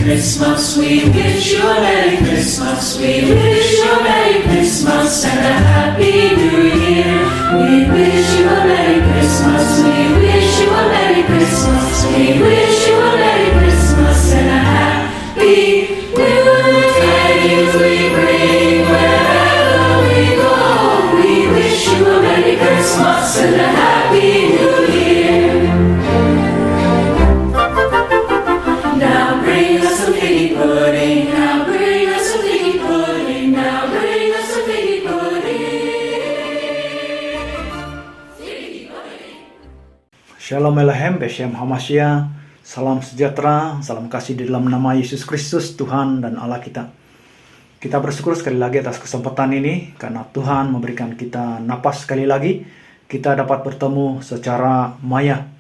Christmas, we wish you a Merry Christmas, we wish you a Merry Christmas and a Happy New Year. We wish you a Merry Christmas, we wish you a Merry Christmas, we wish you a Merry Christmas and a Happy New Year. Tidings we bring wherever we go, we wish you a Merry Christmas and a Happy New Year. Now bring us some figgy pudding, now bring us some figgy pudding, now bring us some figgy pudding. Figgy pudding. Shalom Elohim, Beshem Hamashiach, salam sejahtera, salam kasih di dalam nama Yesus Kristus, Tuhan dan Allah kita. Kita bersyukur sekali lagi atas kesempatan ini, karena Tuhan memberikan kita napas sekali lagi, kita dapat bertemu secara maya.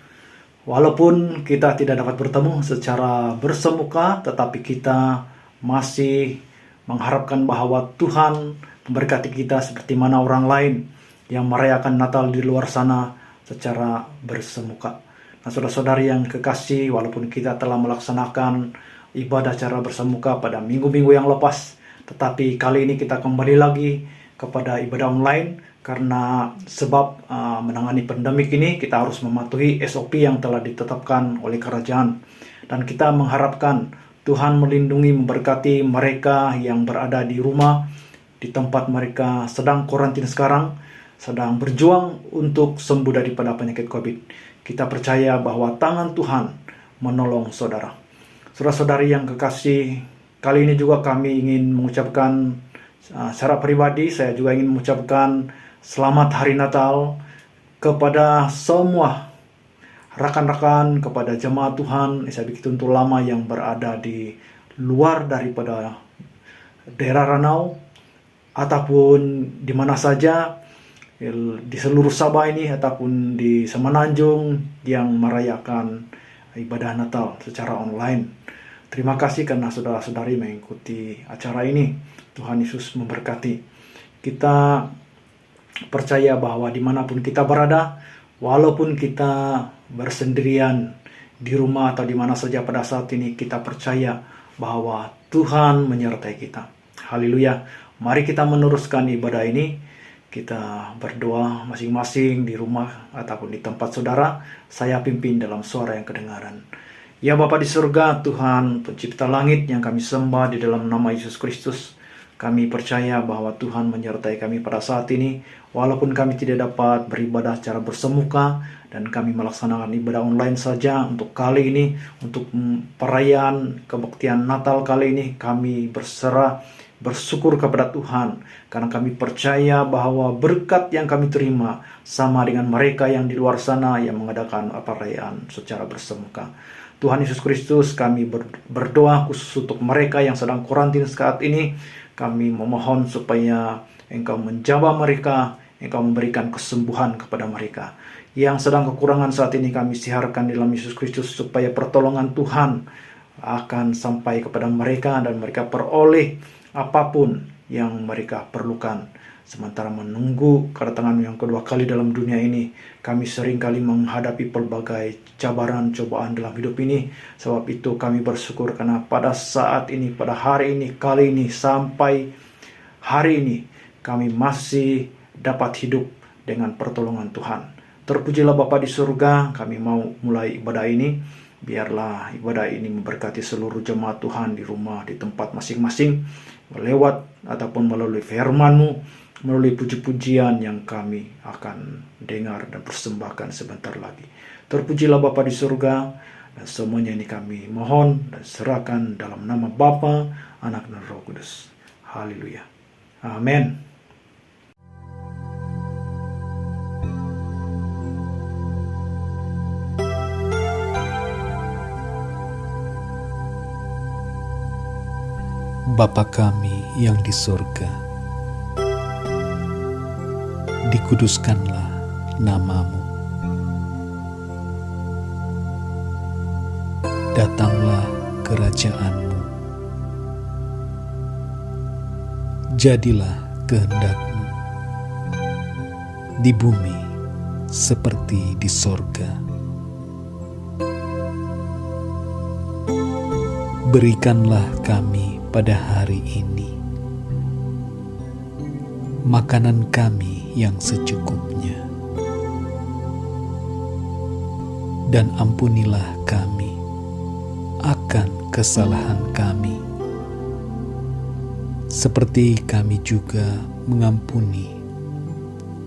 Walaupun kita tidak dapat bertemu secara bersemuka, tetapi kita masih mengharapkan bahwa Tuhan memberkati kita seperti mana orang lain yang merayakan Natal di luar sana secara bersemuka. Nah, saudara-saudari yang kekasih, walaupun kita telah melaksanakan ibadah secara bersemuka pada minggu-minggu yang lepas, tetapi kali ini kita kembali lagi kepada ibadah online. Karena sebab menangani pandemik ini, kita harus mematuhi SOP yang telah ditetapkan oleh kerajaan. Dan kita mengharapkan Tuhan melindungi, memberkati mereka yang berada di rumah, di tempat mereka sedang karantina sekarang, sedang berjuang untuk sembuh daripada penyakit COVID. Kita percaya bahwa tangan Tuhan menolong saudara. Saudara-saudari yang kekasih, kali ini juga kami ingin mengucapkan secara pribadi, saya juga ingin mengucapkan selamat Hari Natal kepada semua rakan-rakan, kepada jemaat Tuhan saya begitu untuk lama yang berada di luar daripada daerah Ranau ataupun di mana saja di seluruh Sabah ini ataupun di Semenanjung yang merayakan ibadah Natal secara online. Terima kasih karena saudara-saudari mengikuti acara ini. Tuhan Yesus memberkati. Kita percaya bahwa dimanapun kita berada, walaupun kita bersendirian di rumah atau di mana saja pada saat ini, kita percaya bahwa Tuhan menyertai kita. Haleluya. Mari kita meneruskan ibadah ini. Kita berdoa masing-masing di rumah ataupun di tempat saudara. Saya pimpin dalam suara yang kedengaran. Ya Bapa di surga, Tuhan pencipta langit yang kami sembah di dalam nama Yesus Kristus. Kami percaya bahwa Tuhan menyertai kami pada saat ini, walaupun kami tidak dapat beribadah secara bersemuka dan kami melaksanakan ibadah online saja untuk kali ini, untuk perayaan kebaktian Natal kali ini, kami bersyukur kepada Tuhan, karena kami percaya bahwa berkat yang kami terima sama dengan mereka yang di luar sana yang mengadakan perayaan secara bersemuka. Tuhan Yesus Kristus, kami berdoa khusus untuk mereka yang sedang karantina saat ini. Kami memohon supaya Engkau menjawab mereka, Engkau memberikan kesembuhan kepada mereka. Yang sedang kekurangan saat ini kami siarkan dalam Yesus Kristus supaya pertolongan Tuhan akan sampai kepada mereka dan mereka peroleh apapun yang mereka perlukan. Sementara menunggu kedatangan yang kedua kali dalam dunia ini, kami seringkali menghadapi pelbagai cabaran, cobaan dalam hidup ini. Sebab itu kami bersyukur karena pada saat ini, pada hari ini, kali ini, sampai hari ini, kami masih dapat hidup dengan pertolongan Tuhan. Terpujilah Bapa di surga, kami mau mulai ibadah ini. Biarlah ibadah ini memberkati seluruh jemaat Tuhan di rumah, di tempat masing-masing, lewat ataupun melalui firman-Mu, melalui puji-pujian yang kami akan dengar dan persembahkan sebentar lagi. Terpujilah Bapa di surga, dan semuanya ini kami mohon dan serahkan dalam nama Bapa, Anak dan Roh Kudus. Haleluya. Amin. Bapa kami yang di surga, dikuduskanlah nama-Mu. Datanglah kerajaan-Mu. Jadilah kehendak-Mu di bumi seperti di sorga. berikanlah kami pada hari ini makanan kami yang secukupnya, dan ampunilah kami akan kesalahan kami, seperti kami juga mengampuni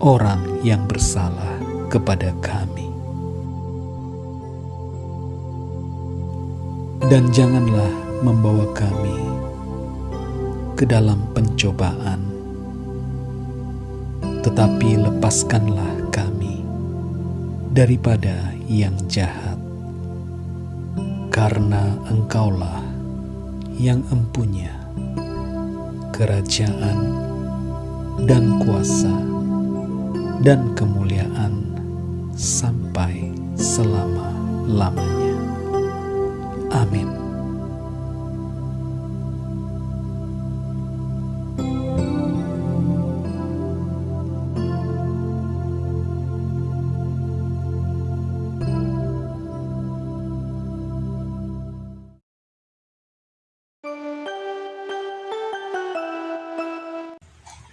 orang yang bersalah kepada kami. Dan janganlah membawa kami ke dalam pencobaan, tetapi lepaskanlah kami daripada yang jahat, karena Engkaulah yang empunya kerajaan dan kuasa dan kemuliaan sampai selama-lamanya. Amin.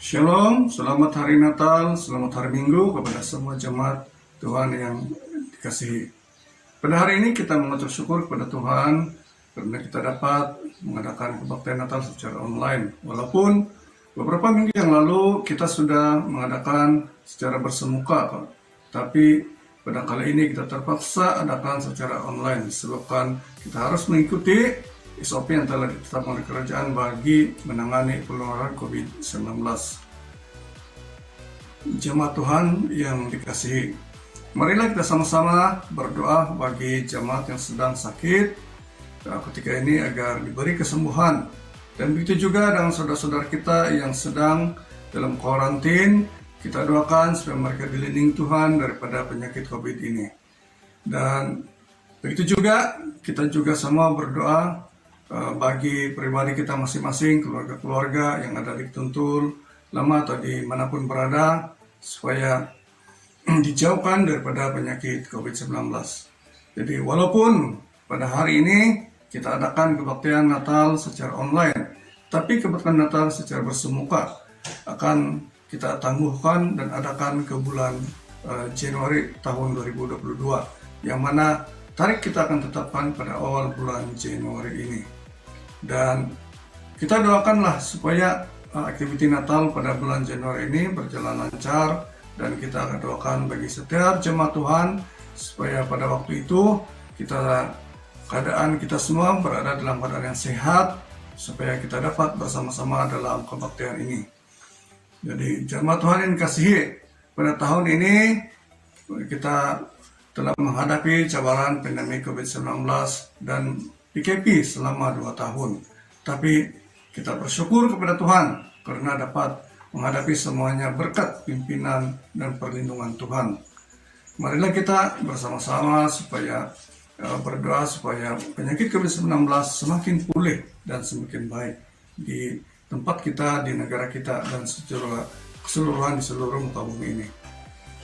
Shalom, selamat hari Natal, selamat hari Minggu kepada semua jemaat Tuhan yang dikasihi. Pada hari ini kita mengucap syukur kepada Tuhan karena kita dapat mengadakan kebaktian Natal secara online. Walaupun beberapa minggu yang lalu kita sudah mengadakan secara bersemuka, tapi pada kali ini kita terpaksa adakan secara online disebabkan kita harus mengikuti SOP yang telah ditetapkan oleh kerajaan bagi menangani penularan COVID-19. Jemaat Tuhan yang dikasihi, marilah kita sama-sama berdoa bagi jemaat yang sedang sakit ketika ini agar diberi kesembuhan. Dan begitu juga dengan saudara-saudara kita yang sedang dalam karantin, kita doakan supaya mereka dilindungi Tuhan daripada penyakit COVID ini. Dan begitu juga kita juga semua berdoa bagi pribadi kita masing-masing, keluarga-keluarga yang ada di Tuntul Lama atau dimanapun berada, supaya dijauhkan daripada penyakit COVID-19. Jadi walaupun pada hari ini kita adakan kebaktian Natal secara online, tapi kebaktian Natal secara bersemuka akan kita tangguhkan dan adakan ke bulan Januari tahun 2022, yang mana tarikh kita akan tetapkan pada awal bulan Januari ini. Dan kita doakanlah supaya aktiviti Natal pada bulan Januari ini berjalan lancar, dan kita akan doakan bagi setiap jemaat Tuhan supaya pada waktu itu keadaan kita semua berada dalam keadaan yang sehat, supaya kita dapat bersama-sama dalam kebaktian ini. Jadi jemaat Tuhan yang dikasihi, pada tahun ini kita telah menghadapi cabaran pandemi COVID-19 dan PKP selama 2 tahun. Tapi kita bersyukur kepada Tuhan karena dapat menghadapi semuanya berkat pimpinan dan perlindungan Tuhan. Marilah kita bersama-sama supaya berdoa supaya penyakit COVID-19 semakin pulih dan semakin baik di tempat kita, di negara kita, dan keseluruhan di seluruh muka bumi ini.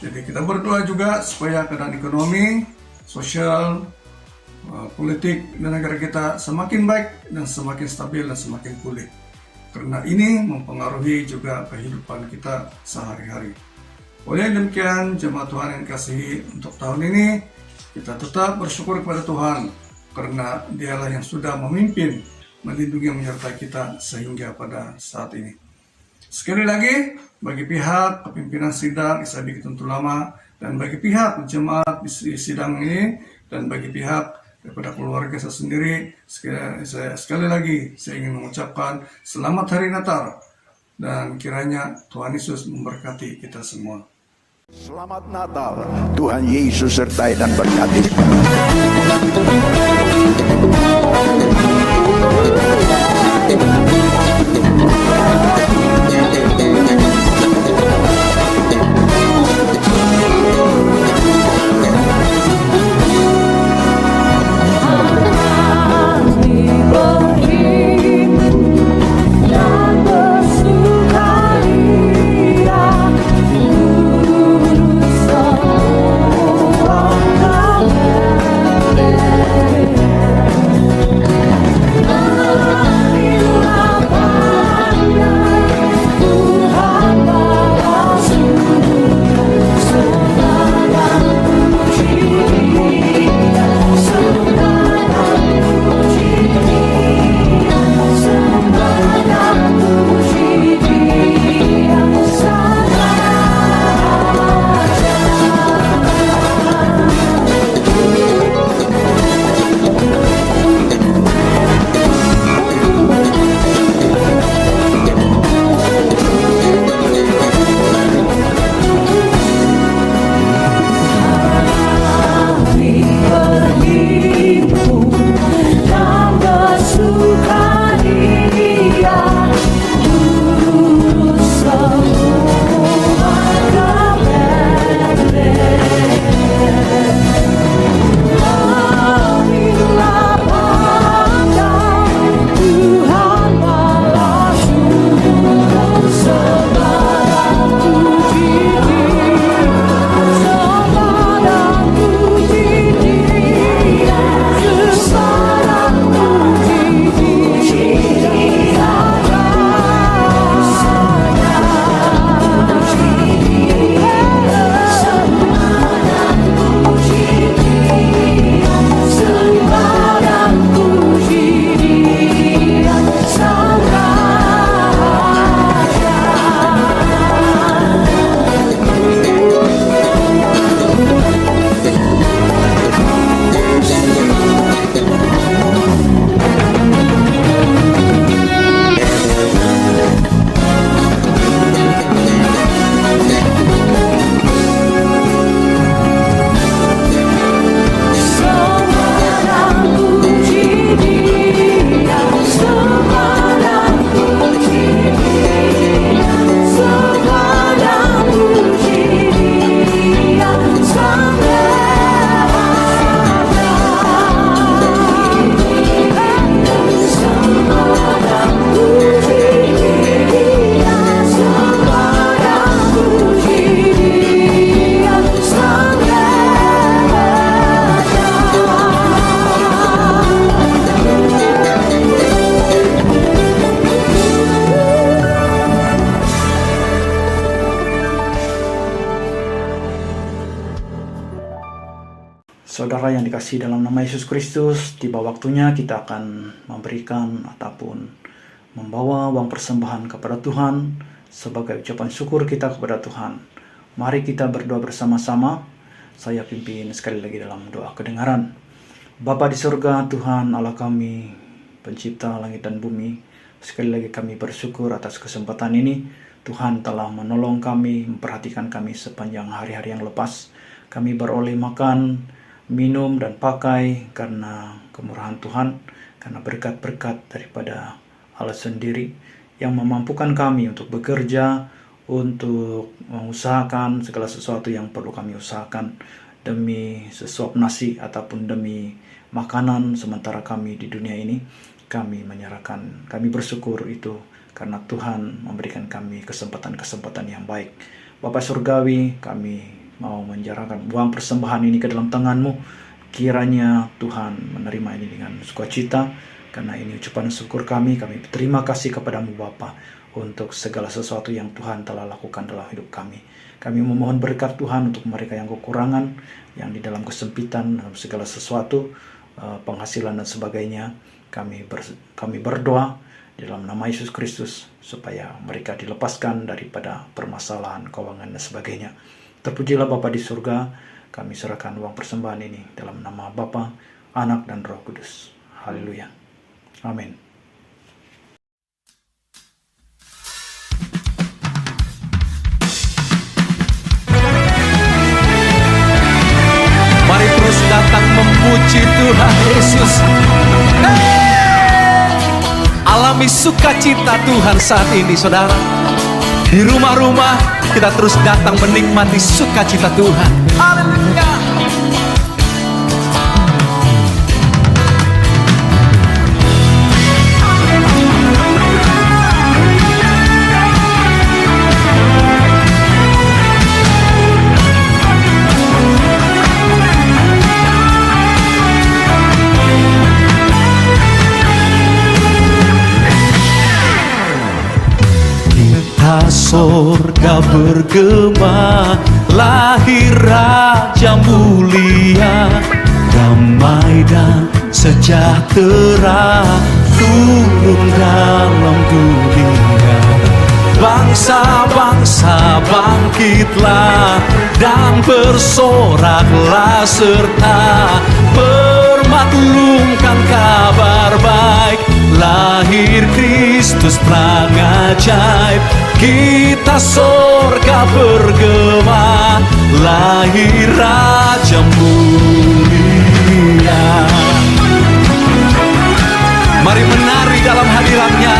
Jadi kita berdoa juga supaya keadaan ekonomi, sosial, politik dan negara kita semakin baik dan semakin stabil dan semakin pulih. Karena ini mempengaruhi juga kehidupan kita sehari-hari. Oleh demikian, jemaat Tuhan yang dikasihi, untuk tahun ini kita tetap bersyukur kepada Tuhan karena Dialah yang sudah memimpin, melindungi, menyertai kita sehingga pada saat ini. Sekali lagi, bagi pihak kepimpinan sidang ISABI Tuntul Lama, dan bagi pihak jemaat di sidang ini, dan bagi pihak daripada keluarga saya sendiri, sekali lagi saya ingin mengucapkan selamat hari Natal, dan kiranya Tuhan Yesus memberkati kita semua. Selamat Natal, Tuhan Yesus sertai dan berkati. saudara yang dikasihi dalam nama Yesus Kristus, tiba waktunya kita akan memberikan ataupun membawa uang persembahan kepada Tuhan sebagai ucapan syukur kita kepada Tuhan. Mari kita berdoa bersama-sama. Saya pimpin sekali lagi dalam doa kedengaran. Bapa di surga, Tuhan Allah kami, pencipta langit dan bumi, sekali lagi kami bersyukur atas kesempatan ini. Tuhan telah menolong kami, memperhatikan kami sepanjang hari-hari yang lepas. Kami beroleh makan, minum, dan pakai karena kemurahan Tuhan, karena berkat-berkat daripada Allah sendiri yang memampukan kami untuk bekerja, untuk mengusahakan segala sesuatu yang perlu kami usahakan demi sesuap nasi ataupun demi makanan sementara kami di dunia ini. Kami menyerahkan, kami bersyukur itu karena Tuhan memberikan kami kesempatan-kesempatan yang baik. Bapa Surgawi, kami mau menyerahkan uang persembahan ini ke dalam tangan-Mu. Kiranya Tuhan menerima ini dengan sukacita, karena ini ucapan syukur kami. Kami berterima kasih kepada-Mu Bapa untuk segala sesuatu yang Tuhan telah lakukan dalam hidup kami. Kami memohon berkat Tuhan untuk mereka yang kekurangan, yang di dalam kesempitan, dalam segala sesuatu, penghasilan dan sebagainya. Kami berdoa di dalam nama Yesus Kristus supaya mereka dilepaskan daripada permasalahan keuangan dan sebagainya. Terpujilah Bapa di surga, kami serahkan uang persembahan ini dalam nama Bapa, Anak, dan Roh Kudus. Haleluya. Amin. Mari terus datang memuji Tuhan Yesus. Alami sukacita Tuhan saat ini, saudara. Di rumah-rumah kita terus datang menikmati sukacita Tuhan. Haleluya. Sorga bergema, lahir Raja mulia, damai dan sejahtera turun dalam dunia. Bangsa-bangsa bangkitlah dan bersoraklah serta permaklumkan kabar baik. Lahir Kristus perang ajaib, kita sorga bergema, lahir Raja mulia. Mari menari dalam hadirat-Nya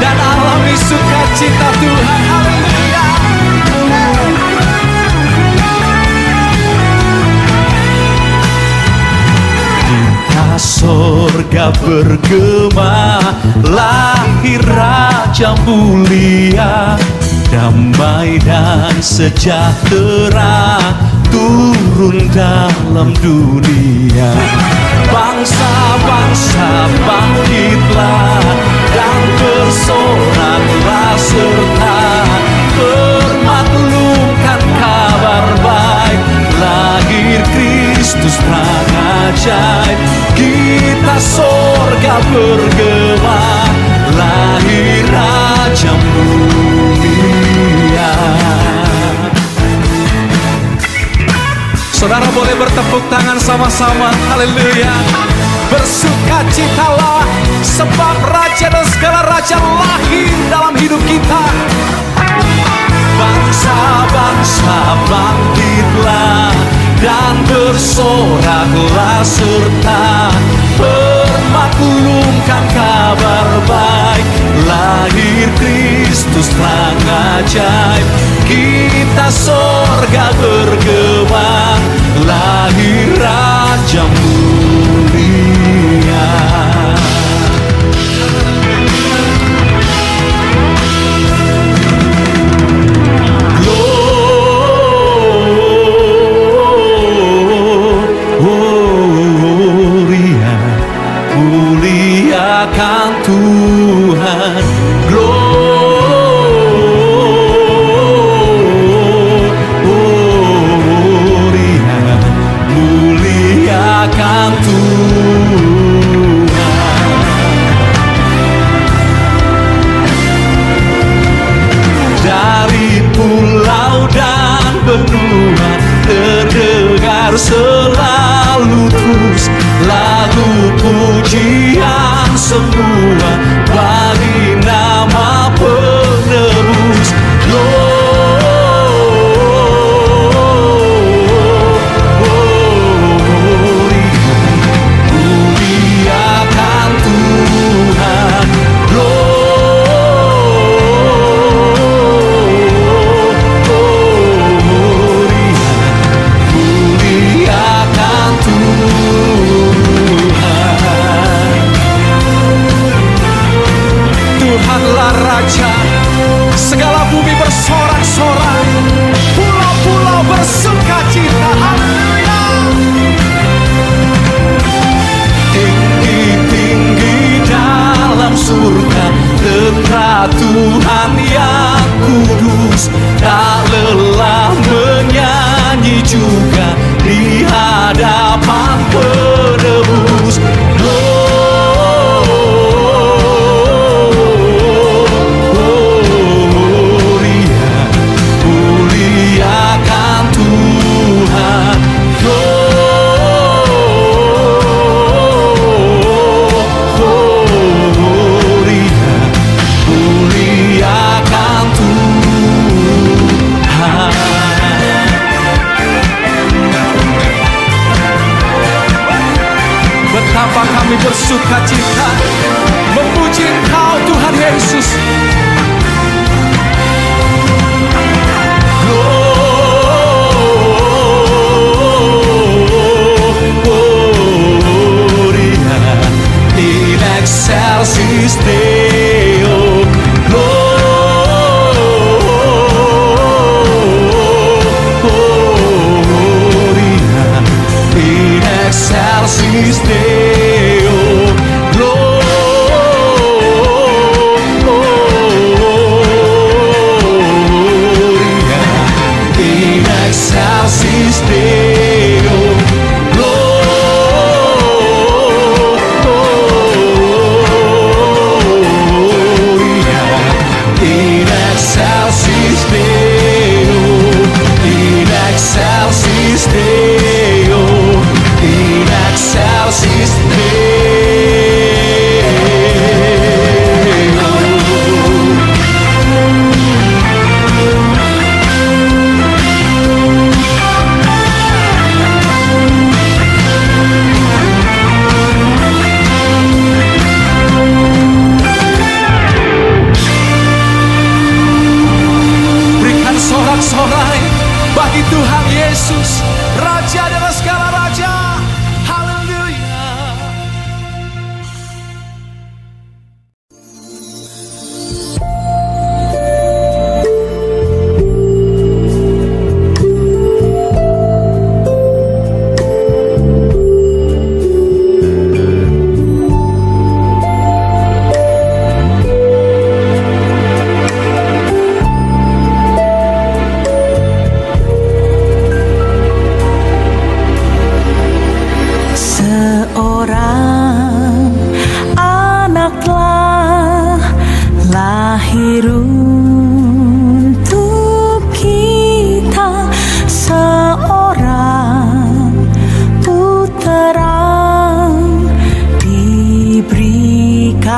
dan alami sukacita Tuhan. Haleluya. Sorga bergema, lahir Raja mulia, damai dan sejahtera turun dalam dunia. Bangsa-bangsa bangkitlah dan bersoraklah serta permaklumkan kabar baik. Lahir Kristus perang ajaib, kita sorga bergema, lahir Raja mulia. Saudara boleh bertepuk tangan sama-sama. Haleluya. Bersukacitalah sebab Raja dan segala raja lahir dalam hidup kita. Bangsa-bangsa bangkitlah dan bersoraklah serta permaklumkan kabar baik. Lahir Kristus perang ajaib, kita sorga bergema, lahir Raja mulia. Muliakan Tuhan, gloria, mulia Tuhanlah Raja. Segala bumi bersorak-sorai, pulau-pulau bersuka cita. Haleluya. Tinggi-tinggi dalam surga tetap Tuhan yang kudus, tak lelah menyanyi juga di hadapan penebus. Muliakan Tuhan. Muliakan Tuhan. Betapa kami bersuka cita memuji Engkau Tuhan Yesus. Gloria in excelsis Deo. Gloria in excelsis Deo. Gloria in excelsis Deo. Gloria in excelsis Deo. In excelsis Deo. In excelsis Deo. Berikan sorak-sorai bagi Tuhan Yesus, Raja dari segala raja. Haleluya. Seorang anak telah lahir untuk kita, seorang putera diberikan,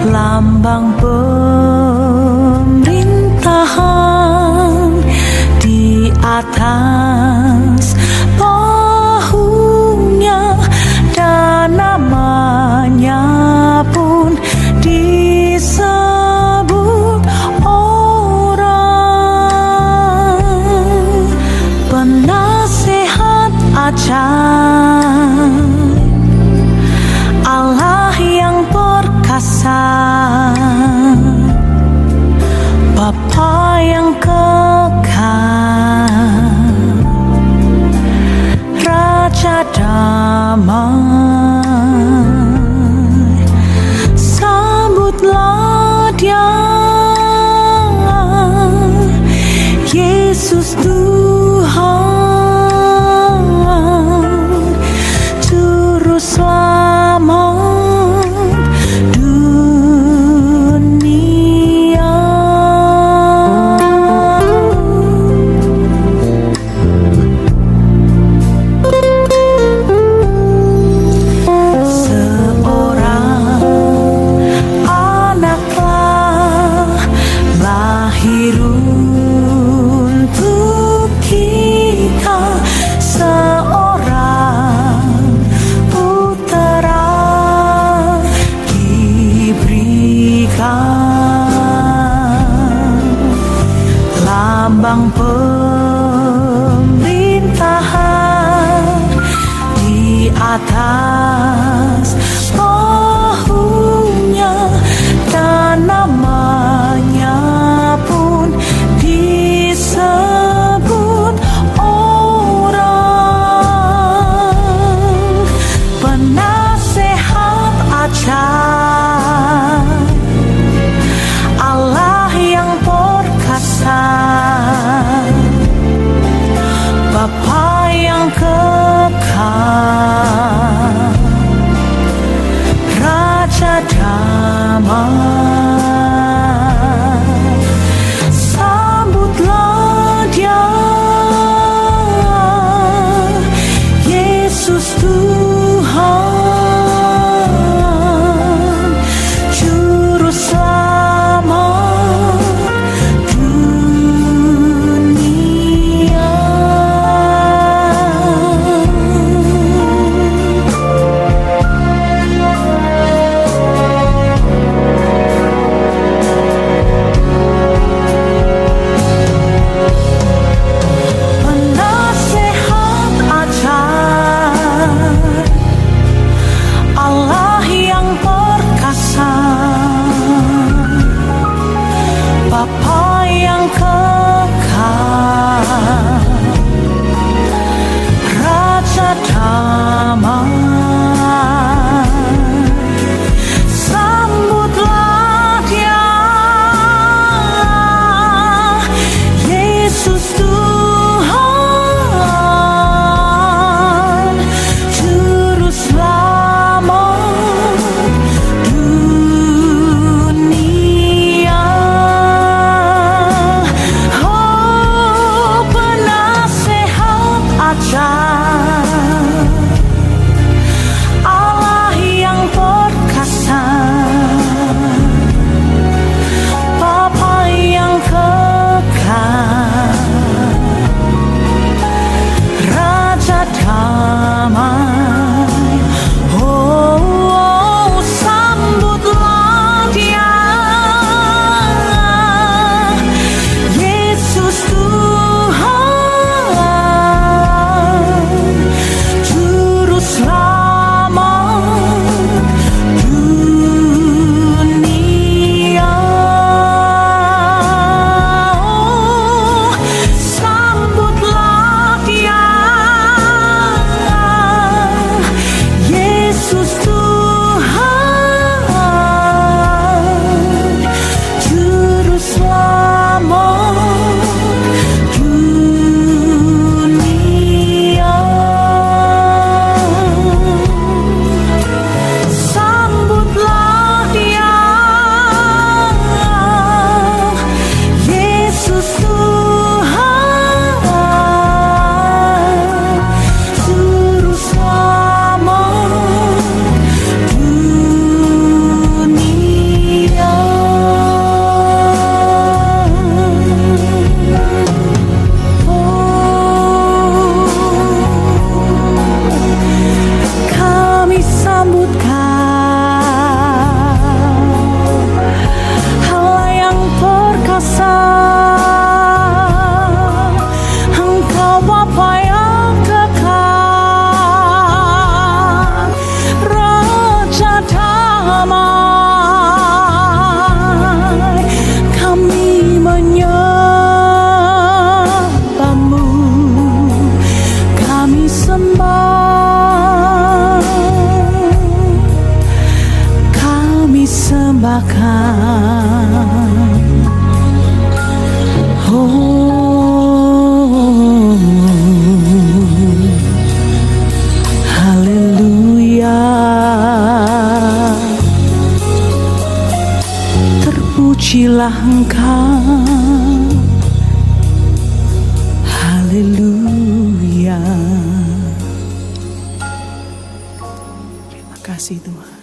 lambang pemerintahan di atas bahunya, dan namanya pun disebut orang penasehat ajaib, Allah yang perkasa, Bapa yang kekal, Raja damai. Sambutlah Dia, Yesus Tuhan, Juru Selamat dunia. Seorang anak telah lahir untuk kita, seorang putera diberikan, lambang pemerintahan di atas bahunya, damai. Kami menyembah-Mu, kami sembah, kami sembahkan. Oh, haleluya. Terpujilah Engkau, haleluya. Terima kasih Tuhan.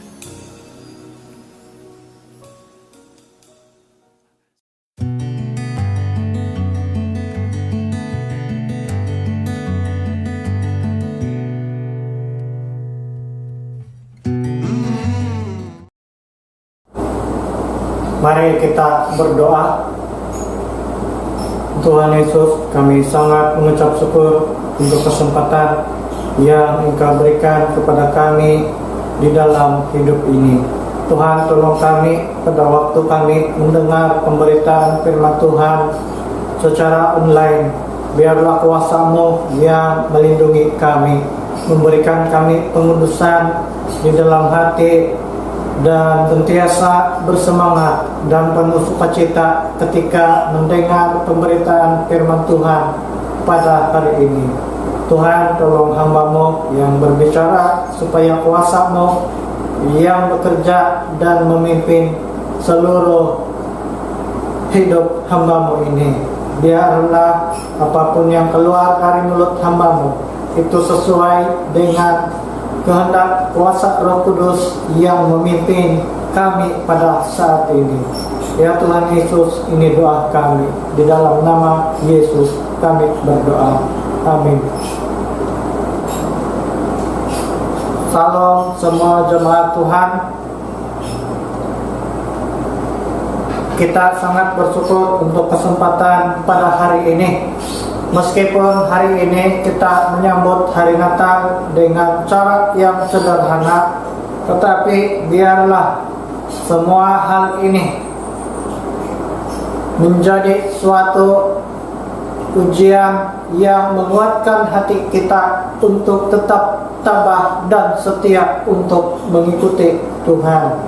Mari kita berdoa. Tuhan Yesus, kami sangat mengucap syukur untuk kesempatan yang Engkau berikan kepada kami di dalam hidup ini. Tuhan, tolong kami pada waktu kami mendengar pemberitaan firman Tuhan secara online. Biarlah kuasa-Mu yang melindungi kami, memberikan kami pengudusan di dalam hati, dan sentiasa bersemangat dan penuh sukacita ketika mendengar pemberitaan firman Tuhan pada hari ini. Tuhan, tolong hamba-Mu yang berbicara supaya kuasa-Mu yang bekerja dan memimpin seluruh hidup hamba-Mu ini. Biarlah apapun yang keluar dari mulut hamba-Mu itu sesuai dengan kehendak kuasa Roh Kudus yang memimpin kami pada saat ini. Ya Tuhan Yesus, ini doa kami. Di dalam nama Yesus kami berdoa. Amin. Salam semua jemaat Tuhan. Kita sangat bersyukur untuk kesempatan pada hari ini. Meskipun hari ini kita menyambut hari Natal dengan cara yang sederhana, tetapi biarlah semua hal ini menjadi suatu ujian yang menguatkan hati kita untuk tetap tabah dan setia untuk mengikuti Tuhan.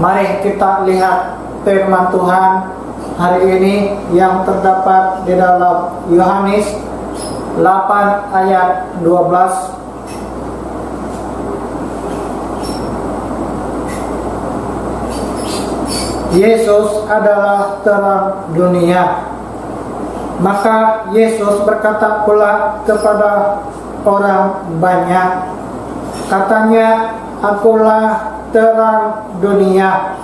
Mari kita lihat firman Tuhan hari ini yang terdapat di dalam Yohanes 8 ayat 12. Yesus adalah terang dunia. Maka Yesus berkata pula kepada orang banyak, katanya, akulah terang dunia.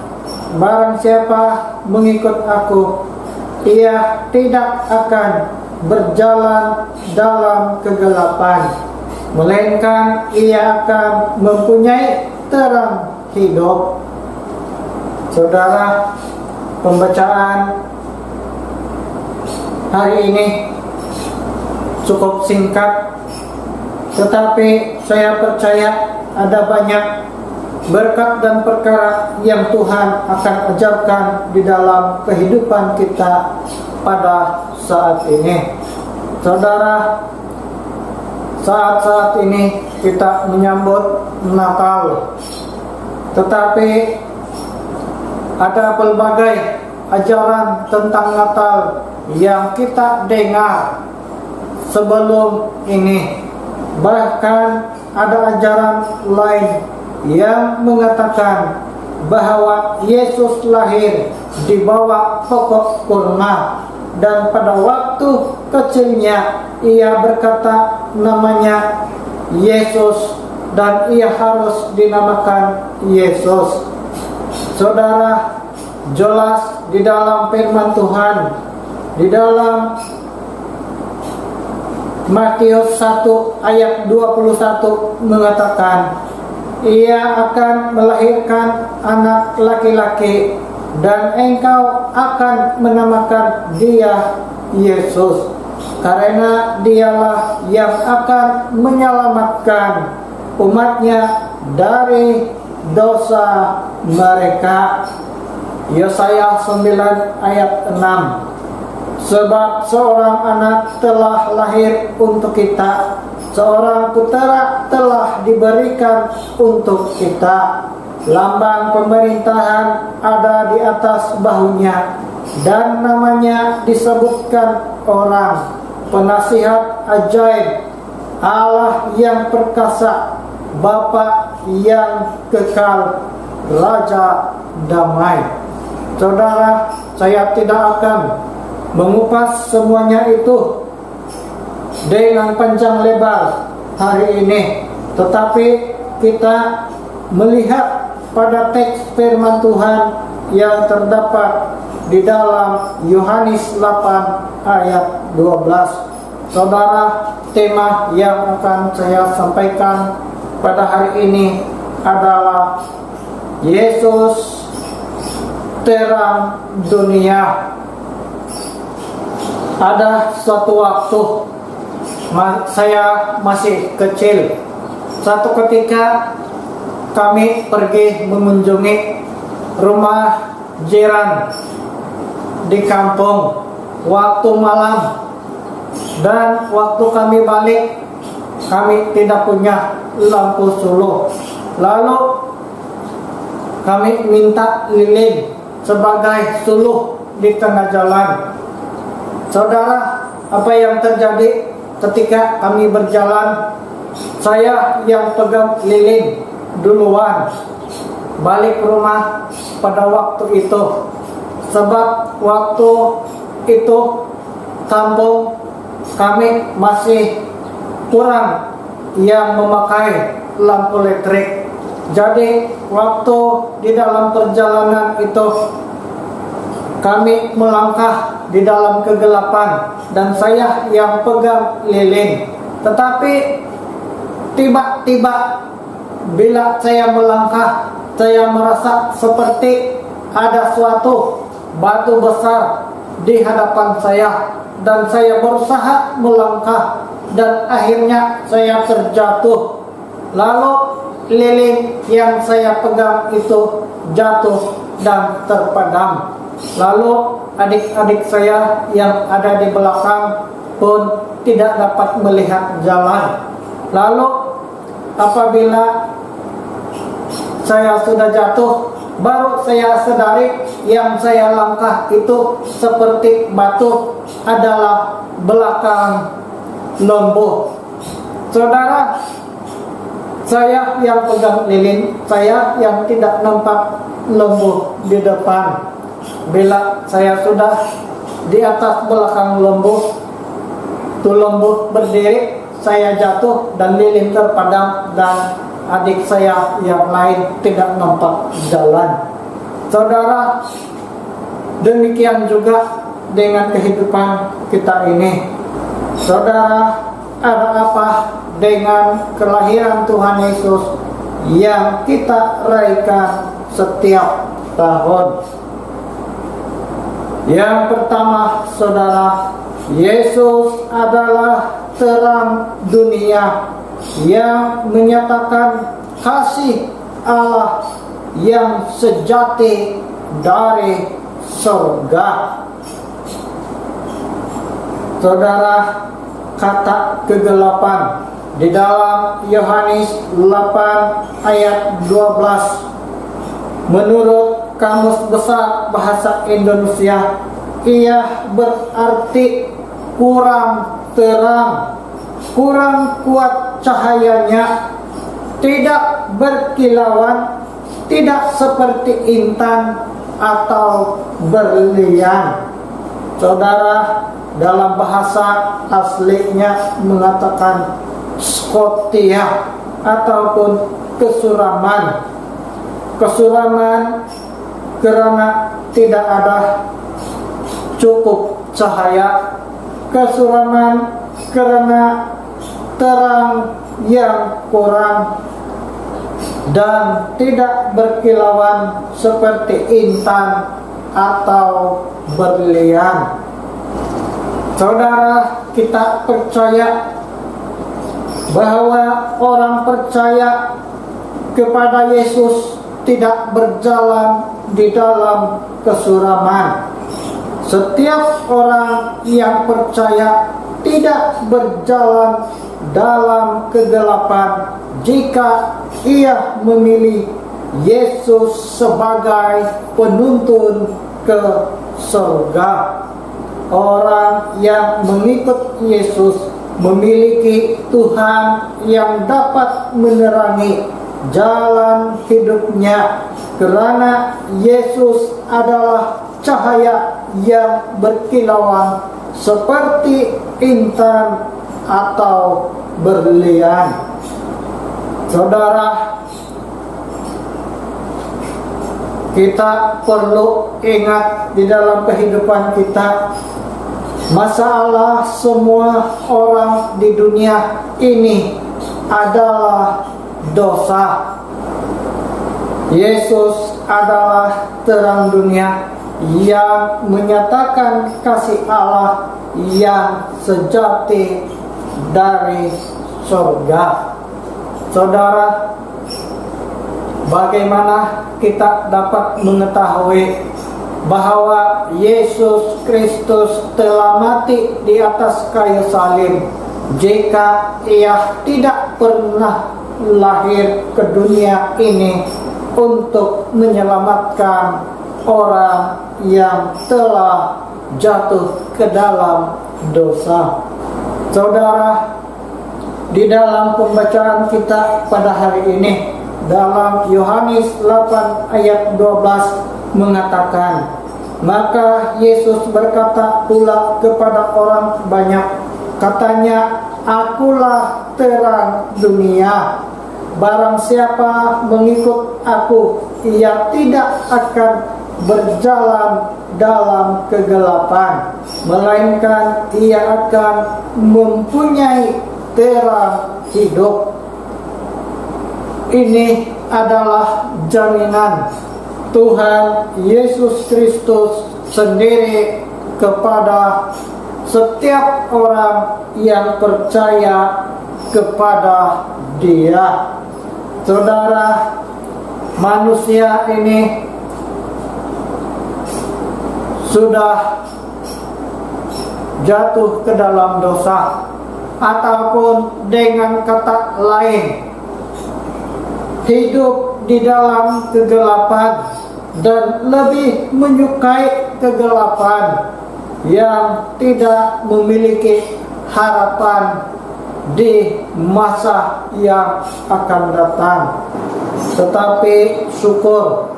Barang siapa mengikut aku, ia tidak akan berjalan dalam kegelapan, melainkan ia akan mempunyai terang hidup. Saudara, pembacaan hari ini cukup singkat, tetapi saya percaya ada banyak berkat dan perkara yang Tuhan akan ajarkan di dalam kehidupan kita pada saat ini. Saudara, saat-saat ini kita menyambut Natal, tetapi ada pelbagai ajaran tentang Natal yang kita dengar sebelum ini. Bahkan ada ajaran lain yang mengatakan bahwa Yesus lahir di bawah pokok kurma, dan pada waktu kecilnya ia berkata namanya Yesus dan ia harus dinamakan Yesus. Saudara, jelas di dalam firman Tuhan, di dalam Matius 1 ayat 21 mengatakan, ia akan melahirkan anak laki-laki dan engkau akan menamakan dia Yesus, karena dialah yang akan menyelamatkan umatnya dari dosa mereka. Yesaya 9 ayat 6. Sebab seorang anak telah lahir untuk kita, seorang putera telah diberikan untuk kita. Lambang pemerintahan ada di atas bahunya, dan namanya disebutkan Orang Penasihat Ajaib, Allah yang perkasa, Bapa yang kekal, Raja damai. Saudara, saya tidak akan mengupas semuanya itu dengan panjang lebar hari ini, tetapi kita melihat pada teks firman Tuhan yang terdapat di dalam Yohanes 8 ayat 12. Saudara, tema yang akan saya sampaikan pada hari ini adalah Yesus terang dunia. Ada suatu waktu saya masih kecil. Satu ketika kami pergi mengunjungi rumah jiran di kampung waktu malam, dan waktu kami balik kami tidak punya lampu suluh. Lalu kami minta lilin sebagai suluh di tengah jalan. Saudara, apa yang terjadi ketika kami berjalan? Saya yang pegang lilin duluan balik rumah pada waktu itu, sebab waktu itu kampung kami masih kurang yang memakai lampu elektrik. Jadi waktu di dalam perjalanan itu kami melangkah di dalam kegelapan dan saya yang pegang lilin. Tetapi tiba-tiba bila saya melangkah, saya merasa seperti ada suatu batu besar di hadapan saya, dan saya berusaha melangkah dan akhirnya saya terjatuh. Lalu lilin yang saya pegang itu jatuh dan terpadam. Lalu adik-adik saya yang ada di belakang pun tidak dapat melihat jalan. Lalu apabila saya sudah jatuh, baru saya sadari yang saya langkah itu seperti batu adalah belakang lembu. Saudara, saya yang pegang lilin, saya yang tidak nampak lembu di depan. Bila saya sudah di atas belakang lembu, tuh lembu berdiri, saya jatuh dan lilin terpadam, dan adik saya yang lain tidak nampak jalan. Saudara, demikian juga dengan kehidupan kita ini. Saudara, ada apa dengan kelahiran Tuhan Yesus yang kita rayakan setiap tahun? Yang pertama, saudara, Yesus adalah terang dunia yang menyatakan kasih Allah yang sejati dari surga. Saudara, kata kegelapan di dalam Yohanes 8 ayat 12 menurut Kamus Besar Bahasa Indonesia, ia berarti kurang terang, kurang kuat cahayanya, tidak berkilauan, tidak seperti intan atau berlian. Saudara, dalam bahasa aslinya mengatakan skotia ataupun kesuraman. Kesuraman karena tidak ada cukup cahaya. Kesuraman karena terang yang kurang dan tidak berkilauan seperti intan atau berlian. Saudara, kita percaya bahwa orang percaya kepada Yesus tidak berjalan di dalam kesuraman. Setiap orang yang percaya tidak berjalan dalam kegelapan jika ia memilih Yesus sebagai penuntun ke surga. Orang yang mengikut Yesus memiliki Tuhan yang dapat menerangi jalan hidupnya, karena Yesus adalah cahaya yang berkilauan seperti intan atau berlian. Saudara, kita perlu ingat di dalam kehidupan kita, masalah semua orang di dunia ini adalah dosa. Yesus adalah terang dunia yang menyatakan kasih Allah yang sejati dari surga. Saudara, bagaimana kita dapat mengetahui bahwa Yesus Kristus telah mati di atas kayu salib jika ia tidak pernah lahir ke dunia ini untuk menyelamatkan orang yang telah jatuh ke dalam dosa? Saudara, di dalam pembacaan kita pada hari ini, dalam Yohanes 8 ayat 12 mengatakan, maka Yesus berkata pula kepada orang banyak, katanya, akulah terang dunia. Barang siapa mengikut aku, ia tidak akan berjalan dalam kegelapan, melainkan ia akan mempunyai terang hidup. Ini adalah jaminan Tuhan Yesus Kristus sendiri kepada setiap orang yang percaya kepada Dia. Saudara, manusia ini sudah jatuh ke dalam dosa, ataupun dengan kata lain, hidup di dalam kegelapan dan lebih menyukai kegelapan yang tidak memiliki harapan di masa yang akan datang. Tetapi syukur,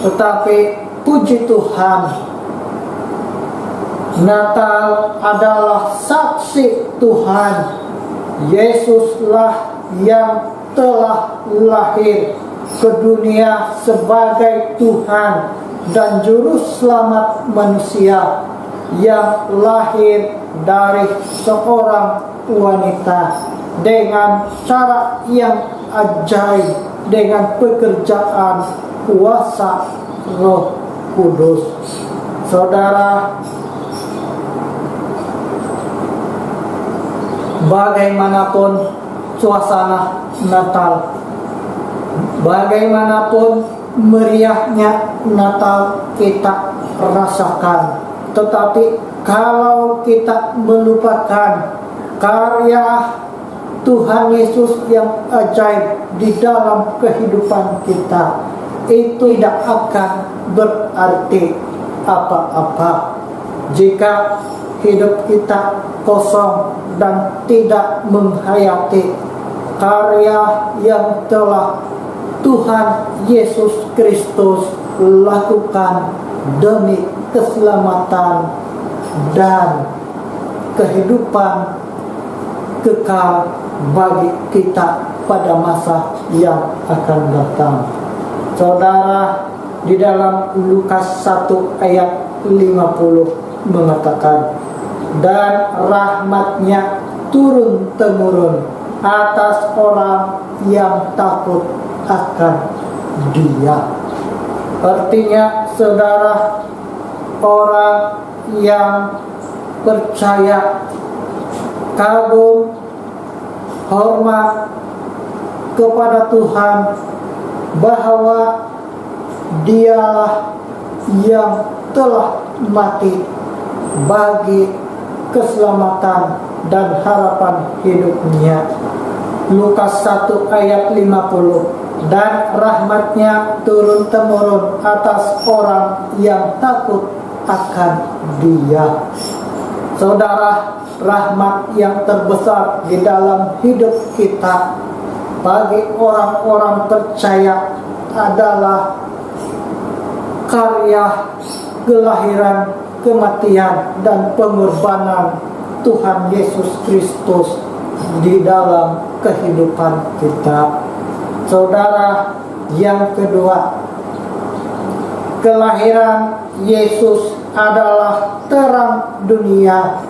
tetapi puji Tuhan, Natal adalah saksi Tuhan. Yesuslah yang telah lahir ke dunia sebagai Tuhan dan Juru Selamat manusia, yang lahir dari seorang wanita dengan cara yang ajaib, dengan pekerjaan kuasa Roh Kudus. Saudara, bagaimanapun suasana Natal, bagaimanapun meriahnya Natal kita rasakan, tetapi kalau kita melupakan karya Tuhan Yesus yang ajaib di dalam kehidupan kita, itu tidak akan berarti apa-apa. Jika hidup kita kosong dan tidak menghayati karya yang telah Tuhan Yesus Kristus lakukan demi keselamatan dan kehidupan kekal bagi kita pada masa yang akan datang. Saudara, di dalam Lukas 1 ayat 50 mengatakan, dan rahmat-Nya turun-temurun atas orang yang takut akan Dia. Artinya, saudara, orang yang percaya, kagum, hormat kepada Tuhan, bahwa Dialah yang telah mati bagi keselamatan dan harapan hidupnya. Lukas 1 ayat 50. Dan rahmatnya turun-temurun atas orang yang takut akan Dia. Saudara, rahmat yang terbesar di dalam hidup kita bagi orang-orang percaya adalah karya kelahiran, kematian, dan pengorbanan Tuhan Yesus Kristus di dalam kehidupan kita. Saudara, yang kedua, kelahiran Yesus adalah terang dunia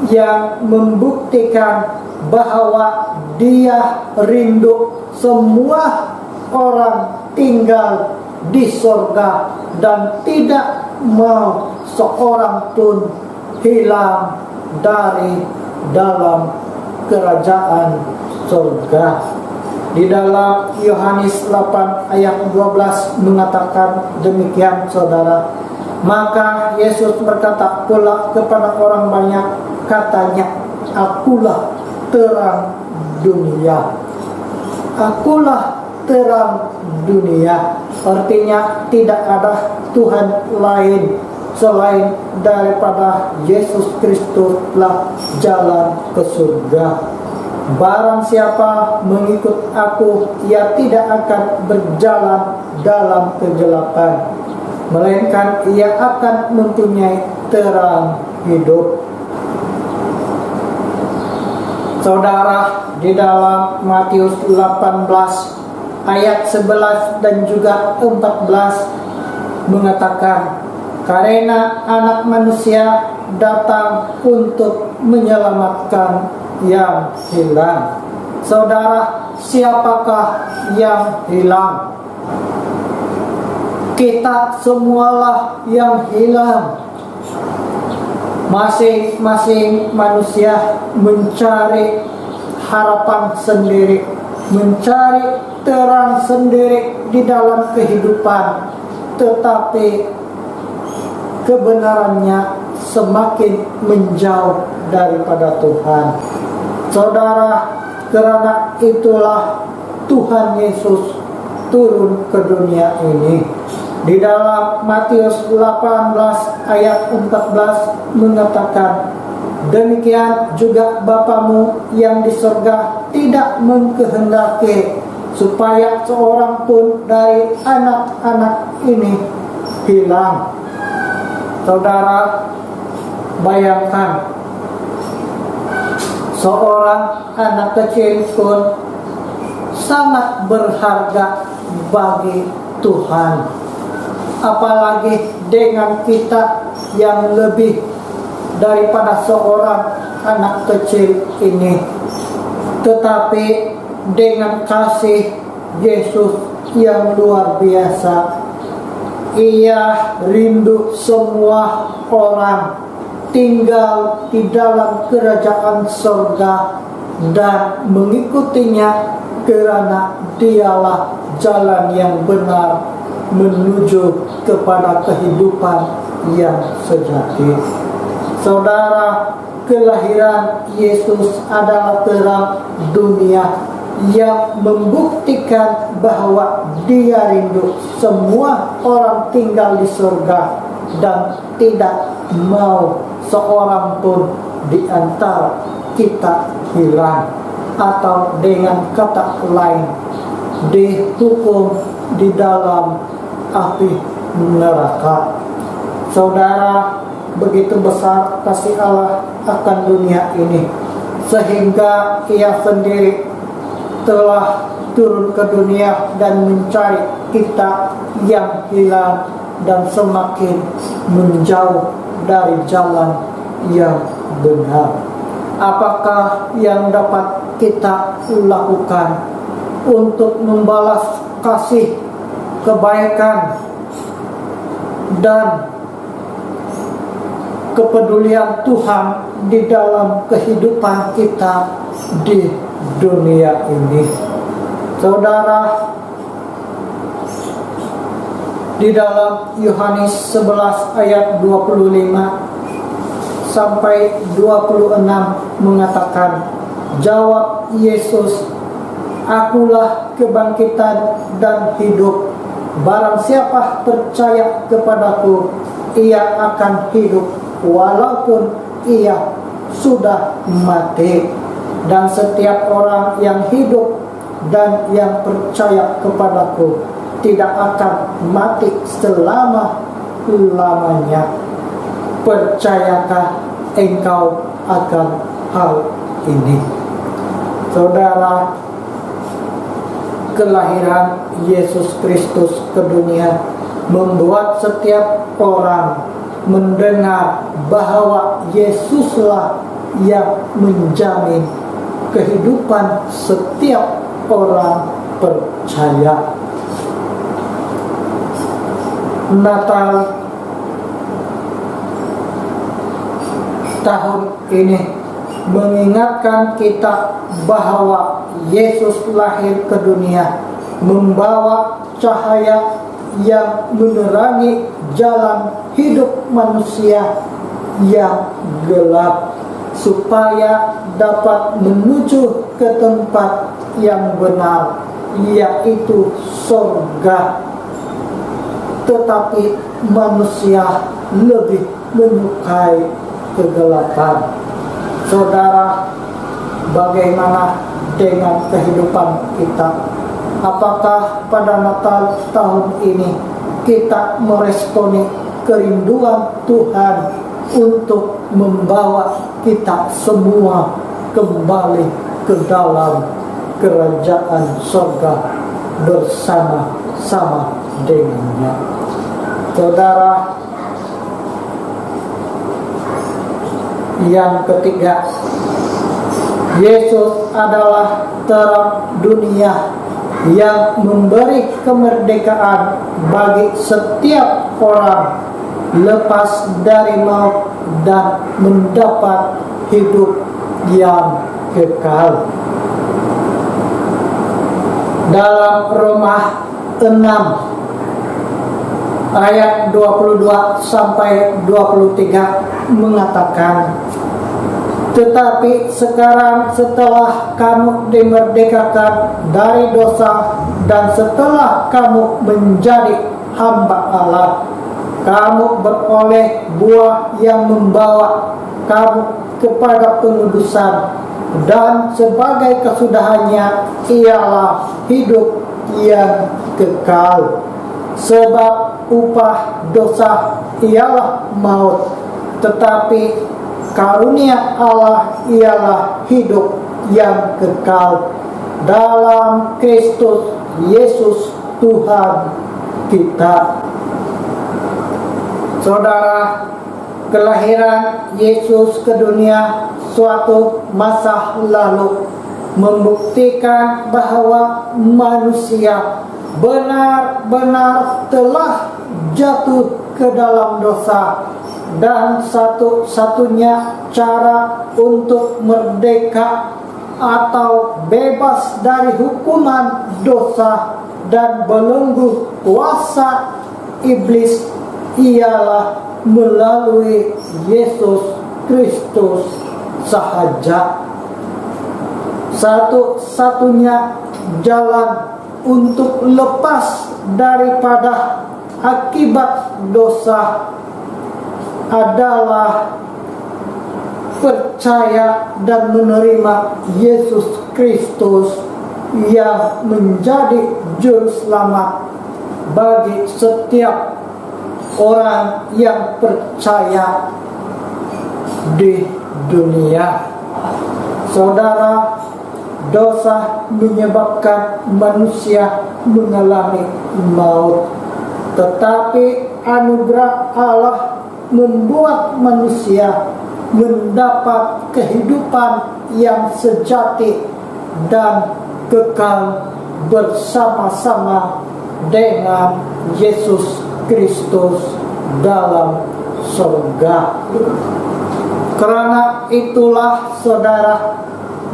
yang membuktikan bahwa Dia rindu semua orang tinggal di sorga dan tidak mau seorang pun hilang dari dalam kerajaan sorga. Di dalam Yohanes 8 ayat 12 mengatakan demikian, saudara. Maka Yesus berkata pula kepada orang banyak, katanya, akulah terang dunia. Akulah terang dunia. Artinya tidak ada Tuhan lain selain daripada Yesus Kristuslah jalan ke surga. Barang siapa mengikut aku, ia tidak akan berjalan dalam kegelapan, melainkan ia akan mempunyai terang hidup. Saudara, di dalam Matius 18 ayat 11 dan juga 14 mengatakan, karena anak manusia datang untuk menyelamatkan yang hilang. Saudara, siapakah yang hilang? Kita semualah yang hilang. Masing-masing manusia mencari harapan sendiri, mencari terang sendiri di dalam kehidupan, tetapi kebenarannya semakin menjauh daripada Tuhan. Saudara, karena itulah Tuhan Yesus turun ke dunia ini. Di dalam Matius 18 ayat 14 mengatakan, demikian juga Bapamu yang di surga tidak mengkehendaki supaya seorang pun dari anak-anak ini hilang. Saudara, bayangkan, seorang anak kecil pun sangat berharga bagi Tuhan. Apalagi dengan kita yang lebih daripada seorang anak kecil ini. Tetapi dengan kasih Yesus yang luar biasa, Ia rindu semua orang tinggal di dalam kerajaan surga dan mengikutinya, karena Dialah jalan yang benar menuju kepada kehidupan yang sejati. Saudara, kelahiran Yesus adalah terang dunia yang membuktikan bahwa Dia rindu semua orang tinggal di surga dan tidak mau seorang pun di antara kita hilang, atau dengan kata lain dihukum di dalam api neraka. Saudara, begitu besar kasih Allah akan dunia ini sehingga Ia sendiri telah turun ke dunia dan mencari kita yang hilang dan semakin menjauh dari jalan yang benar. Apakah yang dapat kita lakukan untuk membalas kasih, kebaikan, dan kepedulian Tuhan di dalam kehidupan kita di dunia ini? Saudara, Di dalam Yohanes 11 ayat 25 sampai 26 mengatakan, jawab Yesus, "Akulah kebangkitan dan hidup. Barang siapa percaya kepadaku, ia akan hidup walaupun ia sudah mati. Dan setiap orang yang hidup dan yang percaya kepadaku tidak akan mati selama-lamanya." Percayakah engkau akan hal ini? Saudara, kelahiran Yesus Kristus ke dunia membuat setiap orang mendengar bahwa Yesuslah yang menjamin kehidupan setiap orang percaya. Natal tahun ini mengingatkan kita bahwa Yesus lahir ke dunia membawa cahaya yang menerangi jalan hidup manusia yang gelap, supaya dapat menuju ke tempat yang benar, yaitu surga. Tetapi manusia lebih menyukai kegelapan. Saudara, bagaimana dengan kehidupan kita? Apakah pada Natal tahun ini kita meresponi kerinduan Tuhan untuk membawa kita semua kembali ke dalam kerajaan surga bersama-sama dengannya? Saudara, yang ketiga, Yesus adalah terang dunia yang memberi kemerdekaan bagi setiap orang lepas dari maut dan mendapat hidup yang kekal. Dalam Roma 6 ayat 22 sampai 23 mengatakan, "Tetapi sekarang setelah kamu dimerdekakan dari dosa dan setelah kamu menjadi hamba Allah, kamu beroleh buah yang membawa kamu kepada pengudusan, dan sebagai kesudahannya ialah hidup yang kekal. Sebab upah dosa ialah maut, tetapi karunia Allah ialah hidup yang kekal dalam Kristus Yesus Tuhan kita." Saudara, kelahiran Yesus ke dunia suatu masa lalu membuktikan bahwa manusia benar-benar telah jatuh ke dalam dosa, dan satu-satunya cara untuk merdeka atau bebas dari hukuman dosa dan belenggu kuasa iblis ialah melalui Yesus Kristus sahaja. Satu-satunya jalan untuk lepas daripada akibat dosa adalah percaya dan menerima Yesus Kristus yang menjadi juru selamat bagi setiap orang yang percaya di dunia. Saudara, dosa menyebabkan manusia mengalami maut, tetapi anugerah Allah membuat manusia mendapat kehidupan yang sejati dan kekal bersama-sama dengan Yesus Kristus dalam surga. Karena itulah saudara,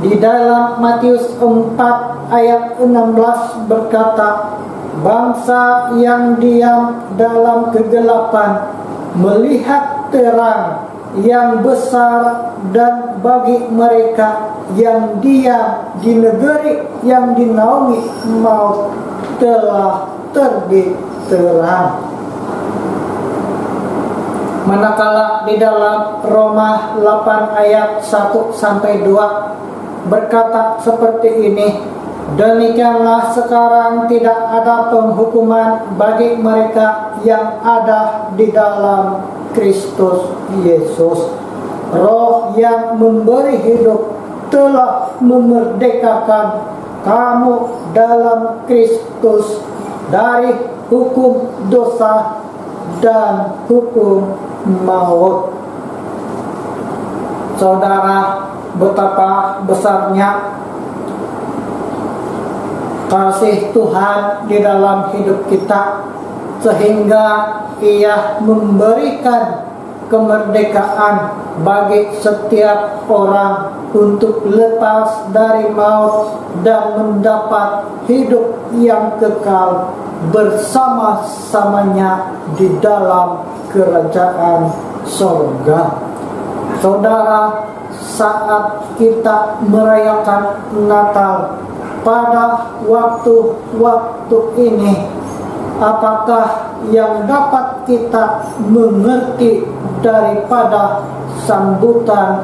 di dalam Matius 4 ayat 16 berkata, Bangsa yang diam dalam kegelapan melihat terang yang besar, dan bagi mereka yang diam di negeri yang dinaungi maut telah terbit terang. Manakala di dalam Roma 8 ayat 1-2 berkata seperti ini, demikianlah sekarang tidak ada penghukuman bagi mereka yang ada di dalam Kristus Yesus. Roh yang memberi hidup telah memerdekakan kamu dalam Kristus dari hukum dosa dan hukum maut. Saudara, betapa besarnya kasih Tuhan di dalam hidup kita, sehingga Ia memberikan kemerdekaan bagi setiap orang untuk lepas dari maut dan mendapat hidup yang kekal bersama-samanya di dalam kerajaan surga. Saudara, saat kita merayakan Natal pada waktu-waktu ini, apakah yang dapat kita mengerti daripada sambutan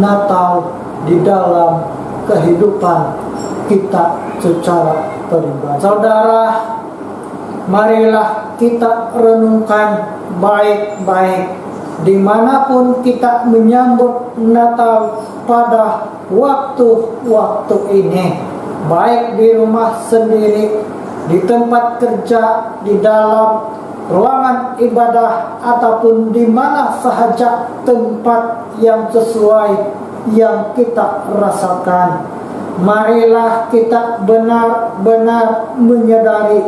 Natal di dalam kehidupan kita secara pribadi? Saudara, marilah kita renungkan baik-baik dimanapun kita menyambut Natal pada waktu-waktu ini, baik di rumah sendiri, di tempat kerja, di dalam ruangan ibadah, ataupun di mana sahaja tempat yang sesuai yang kita rasakan. Marilah kita benar-benar menyadari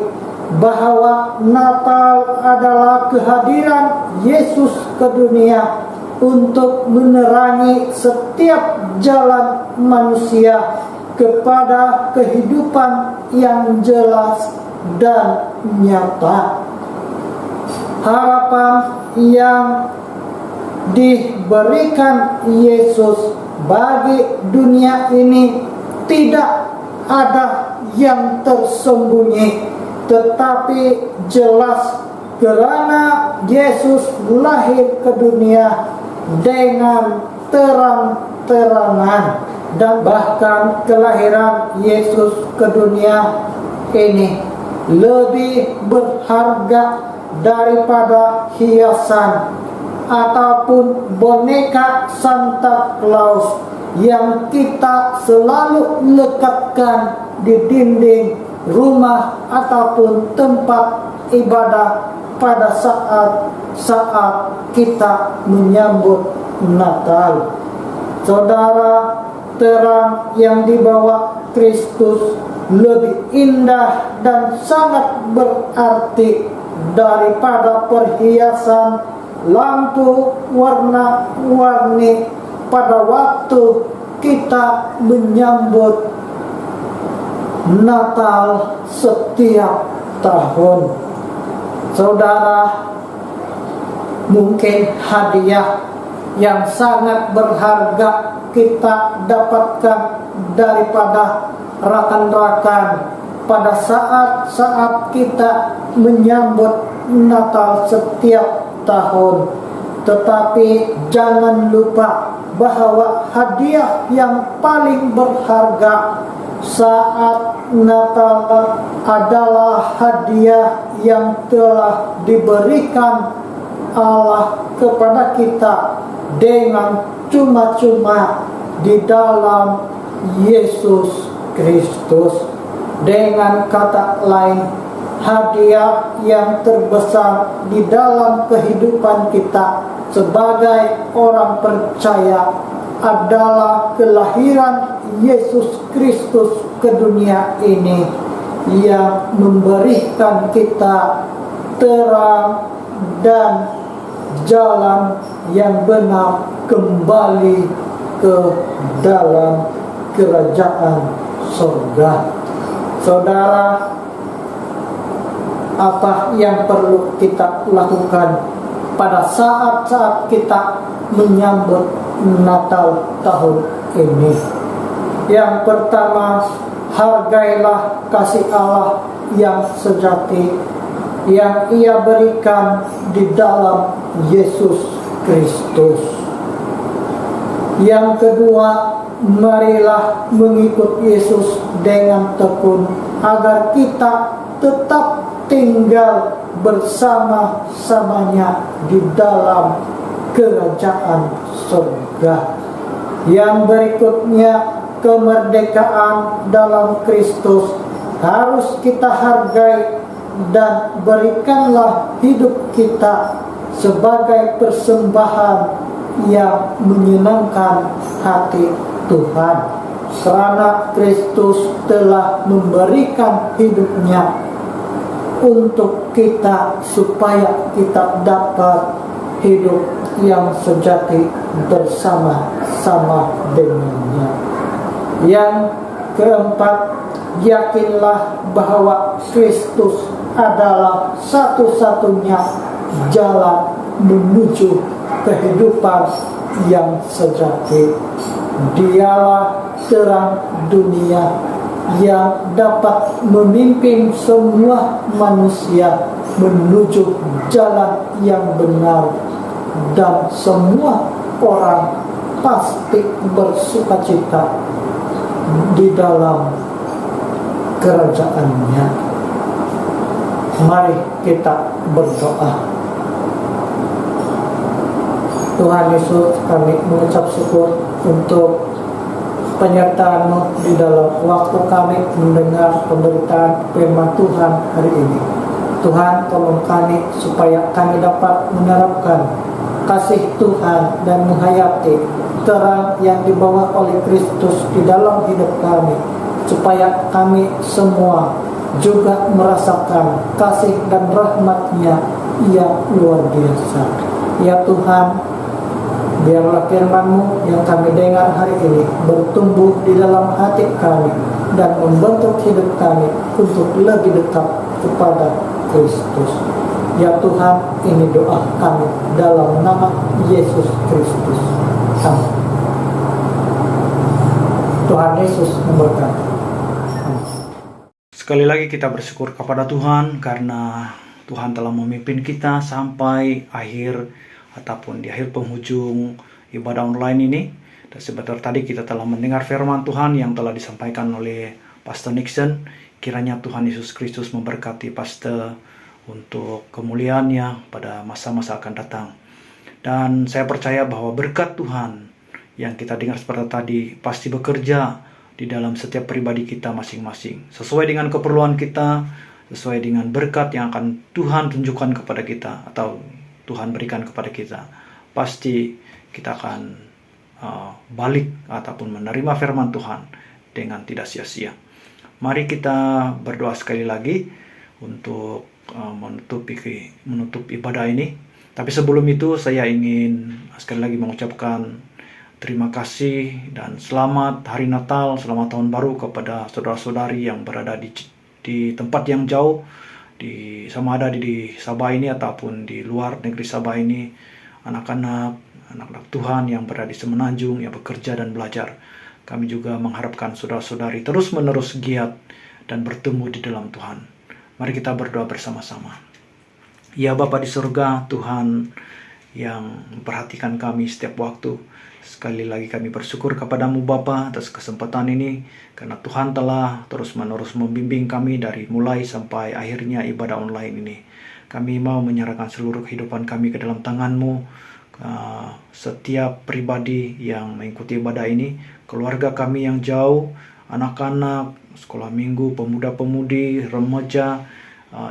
bahwa Natal adalah kehadiran Yesus ke dunia untuk menerangi setiap jalan manusia kepada kehidupan yang jelas dan nyata. Harapan yang diberikan Yesus bagi dunia ini tidak ada yang tersembunyi, tetapi jelas, kerana Yesus lahir ke dunia dengan terang-terangan, dan bahkan kelahiran Yesus ke dunia ini lebih berharga daripada hiasan ataupun boneka Santa Claus yang kita selalu lekatkan di dinding rumah ataupun tempat ibadah pada saat kita menyambut Natal. Saudara, terang yang dibawa Kristus lebih indah dan sangat berarti daripada perhiasan lampu warna-warni pada waktu kita menyambut Natal setiap tahun. Saudara, mungkin hadiah yang sangat berharga kita dapatkan daripada rakan-rakan pada saat-saat kita menyambut Natal setiap tahun. Tetapi jangan lupa bahwa hadiah yang paling berharga saat Natal adalah hadiah yang telah diberikan Allah kepada kita dengan cuma-cuma di dalam Yesus Kristus. Dengan kata lain, hadiah yang terbesar di dalam kehidupan kita sebagai orang percaya adalah kelahiran Yesus Kristus ke dunia ini, yang memberikan kita terang dan jalan yang benar kembali ke dalam kerajaan surga. Saudara, apa yang perlu kita lakukan pada saat-saat kita menyambut Natal tahun ini. Yang pertama, hargailah kasih Allah yang sejati yang Ia berikan di dalam Yesus Kristus. Yang kedua, marilah mengikut Yesus dengan tekun agar kita tetap tinggal bersama-samanya di dalam kerajaan surga. Yang berikutnya, kemerdekaan dalam Kristus harus kita hargai dan berikanlah hidup kita sebagai persembahan yang menyenangkan hati Tuhan, karena Kristus telah memberikan hidupnya untuk kita supaya kita dapat hidup yang sejati bersama-sama dengannya. Yang keempat, yakinlah bahwa Kristus adalah satu-satunya jalan menuju kehidupan yang sejati. Dialah terang dunia yang dapat memimpin semua manusia menuju jalan yang benar, dan semua orang pasti bersukacita di dalam kerajaannya. Mari kita berdoa. Tuhan Yesus, kami mengucap syukur untuk penyertaan-Mu di dalam waktu kami mendengar pemberitaan firman Tuhan hari ini. Tuhan, tolong kami supaya kami dapat menerapkan kasih Tuhan dan menghayati terang yang dibawa oleh Kristus di dalam hidup kami, supaya kami semua juga merasakan kasih dan rahmat-Nya yang luar biasa. Ya Tuhan, biarlah firman-Mu yang kami dengar hari ini bertumbuh di dalam hati kami dan membentuk hidup kami untuk lebih dekat kepada Kristus. Ya Tuhan, ini doa kami dalam nama Yesus Kristus. Amin. Tuhan Yesus memberkati. Sekali lagi kita bersyukur kepada Tuhan karena Tuhan telah memimpin kita sampai akhir ataupun di akhir penghujung ibadah online ini. Dan sebentar tadi kita telah mendengar firman Tuhan yang telah disampaikan oleh Pastor Nixon. Kiranya Tuhan Yesus Kristus memberkati Pastor untuk kemuliaannya pada masa-masa akan datang. Dan saya percaya bahwa berkat Tuhan yang kita dengar seperti tadi pasti bekerja di dalam setiap pribadi kita masing-masing, sesuai dengan keperluan kita, sesuai dengan berkat yang akan Tuhan tunjukkan kepada kita atau Tuhan berikan kepada kita. Pasti kita akan balik ataupun menerima firman Tuhan dengan tidak sia-sia. Mari kita berdoa sekali lagi untuk menutup ibadah ini. Tapi sebelum itu saya ingin sekali lagi mengucapkan terima kasih dan selamat Hari Natal, selamat Tahun Baru kepada saudara-saudari yang berada di tempat yang jauh, sama ada di Sabah ini ataupun di luar negeri Sabah ini, anak-anak Tuhan yang berada di Semenanjung, yang bekerja dan belajar. Kami juga mengharapkan saudara-saudari terus-menerus giat dan bertemu di dalam Tuhan. Mari kita berdoa bersama-sama. Ya Bapa di surga, Tuhan yang memperhatikan kami setiap waktu, sekali lagi kami bersyukur kepadamu Bapa atas kesempatan ini, karena Tuhan telah terus-menerus membimbing kami dari mulai sampai akhirnya ibadah online ini. Kami mau menyerahkan seluruh kehidupan kami ke dalam tangan-Mu. Setiap pribadi yang mengikuti ibadah ini, keluarga kami yang jauh, anak-anak, sekolah minggu, pemuda-pemudi, remaja,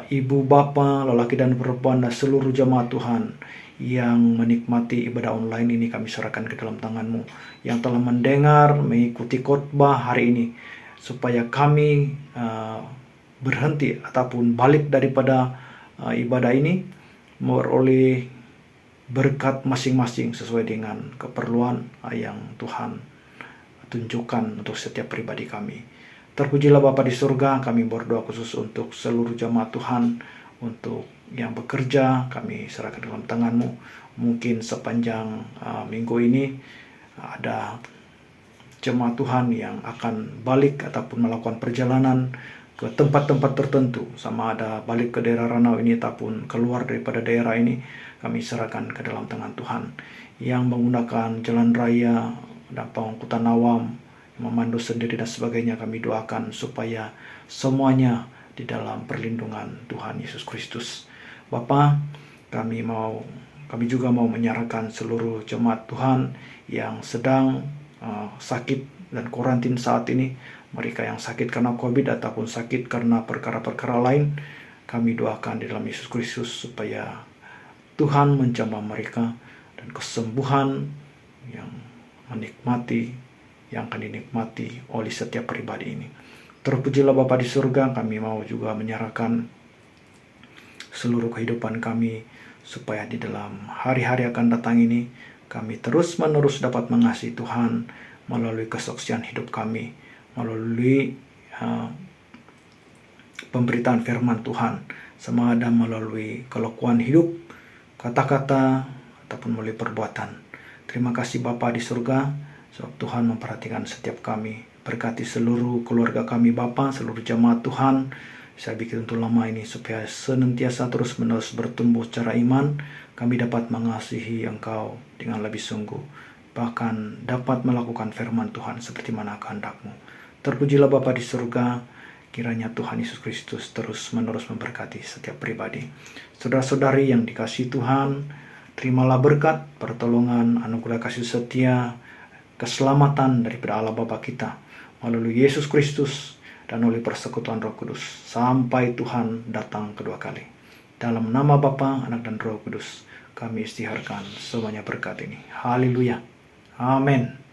ibu, bapa, lelaki dan perempuan, dan seluruh jemaat Tuhan yang menikmati ibadah online ini kami serahkan ke dalam tangan-Mu, yang telah mendengar, mengikuti khotbah hari ini, supaya kami berhenti ataupun balik daripada ibadah ini memperoleh berkat masing-masing sesuai dengan keperluan yang Tuhan tunjukkan untuk setiap pribadi kami. Terpujilah Bapa di surga, kami berdoa khusus untuk seluruh jemaat Tuhan, Untuk yang bekerja, kami serahkan dalam tangan-Mu. Mungkin sepanjang minggu ini ada jemaat Tuhan yang akan balik ataupun melakukan perjalanan ke tempat-tempat tertentu, sama ada balik ke daerah Ranau ini ataupun keluar daripada daerah ini, kami serahkan ke dalam tangan Tuhan. Yang menggunakan jalan raya dan pengangkutan awam, memandu sendiri dan sebagainya, kami doakan supaya semuanya di dalam perlindungan Tuhan Yesus Kristus. Bapa, kami juga mau menyerahkan seluruh jemaat Tuhan yang sedang sakit dan karantin saat ini, mereka yang sakit karena COVID ataupun sakit karena perkara-perkara lain, kami doakan di dalam Yesus Kristus supaya Tuhan menjamah mereka dan kesembuhan yang akan dinikmati oleh setiap pribadi ini. Terpujilah Bapa di surga, kami mau juga menyerahkan seluruh kehidupan kami supaya di dalam hari-hari akan datang ini kami terus-menerus dapat mengasihi Tuhan melalui kesaksian hidup kami, melalui pemberitaan firman Tuhan, sama ada melalui kelakuan hidup, kata-kata, ataupun melalui perbuatan. Terima kasih Bapa di surga, sebab Tuhan memperhatikan setiap kami. Berkati seluruh keluarga kami Bapa, seluruh jemaat Tuhan. Saya bikin untuk lama ini supaya senantiasa terus-menerus bertumbuh secara iman, kami dapat mengasihi Engkau dengan lebih sungguh, bahkan dapat melakukan firman Tuhan seperti mana kehendak-Mu. Terpujilah Bapa di surga, kiranya Tuhan Yesus Kristus terus-menerus memberkati setiap pribadi. Saudara-saudari yang dikasihi Tuhan, terimalah berkat, pertolongan, anugerah kasih setia, keselamatan daripada Allah Bapa kita melalui Yesus Kristus dan oleh persekutuan Roh Kudus sampai Tuhan datang kedua kali. Dalam nama Bapa, Anak dan Roh Kudus, kami istiharkan semuanya berkat ini. Haleluya. Amin.